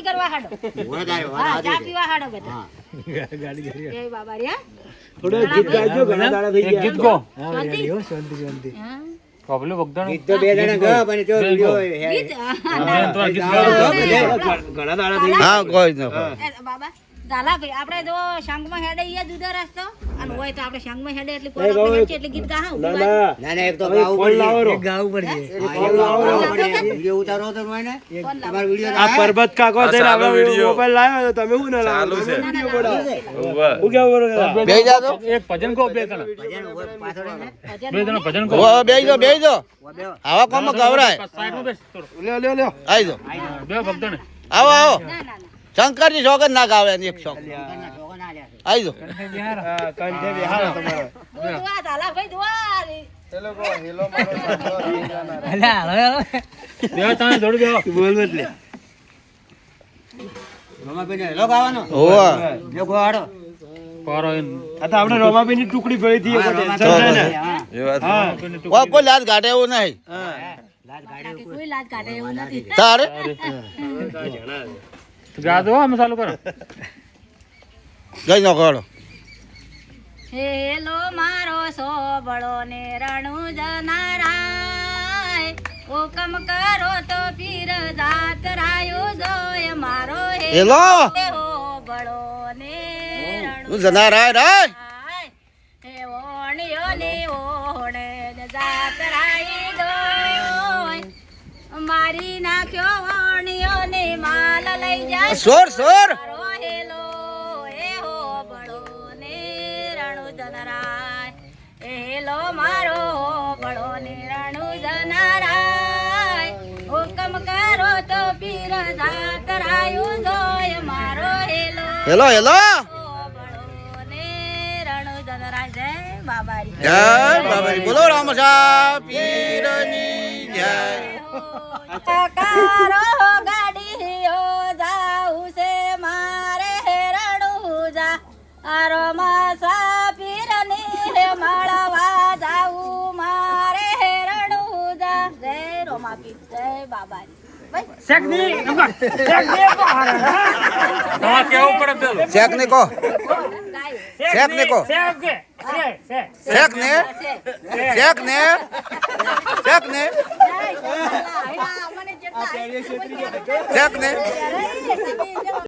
પાણી કરવા હાડો હા ચા પીવા હાડો બેટા જય બાબા રે થોડો ગીત ગાજો ઘણા દાડા થઈ ગયા ગીત ગો શાંતિ કોબલો બગદાણ ગીત તો બે જણા ગયો પણ જો વિડિયો ગીત ઘણા દાડા થઈ હા કોઈ ન બાબા દાલા ભાઈ આપણે જો સંગમાં હેડે ઈ જુદા રસ્તો અને હોય તો આપણે સંગમાં હેડે એટલે કોઈ આપણે હેડે એટલે ગીત ગાહું ના ના એક તો ગાવું પડે ગાવું પડશે વિડિયો ઉતારો તો મને તમારો વિડિયો આ પરબત કાકો થઈને આપણો મોબાઈલ લાવ્યો તો તમે શું ના લાવો વિડિયો બનાવો હું કેવું બોલો બેહી જા તો એક ભજન કો બે જણા બે જણા ભજન કો ઓ બેહી જો આવા કોમ ગવરાય સાઈડ માં બેસ થોડો લ્યો આઈ જો બે ભગદાણ આવો ના ના શંકરજી સોગન ના ગાવે એક શોક આઈ જો હા કંઠે બેહારો તમારો દુઆ દાલા ભાઈ દુઆ બે તાણે જોડી દેવો બોલ એટલે રમાબેન હેલો ગાવાનો ઓવા જો ગોહાડો પારો આ તો આપણે રોમાબેનની ટુકડી ભરી થી કોઈ ટેન્શન છે ને હા કોઈ લાજ ગાડે એવું નહીં કોઈ લાજ કાઢે એવું નથી તારે ગા દો અમે ચાલુ કરો જઈ નો કરો હેલો મારો સોબળો ને રણુ જનારાય હુકમ કરો તો પીર જાત રાયો જોય મારો હેલો સોબળો ને રણુ તું જનાર આય રે હે ઓણિયો ને ઓણે જાત રાઈ જોય મારી નાખ્યો ઓણિયો ને માલ લઈ જાય સોર મારો હેલો એ હોબળો ને રણુ જનરાય હેલો મારો હોબળો ને રણુ જનરાય હુકમ કરો તો પીર જાત રાયું જોય મારો હેલો હેલો હોબળો ને રણુ જનરાય જય બાબારી જય બાબારી બોલો રામસા પીરની જય કારો ગાડીઓ જાઉં છે મારે રણુજા આરો સાપીરની મળવા જાઉં મારે રણુજા જય રોમાપી જય બાબારી તમારે કેવું પડે પેલું શેક ને કો ગાયું શેક ને કો શેક ને શેક ને શેક ને મને જેટલા શેક ને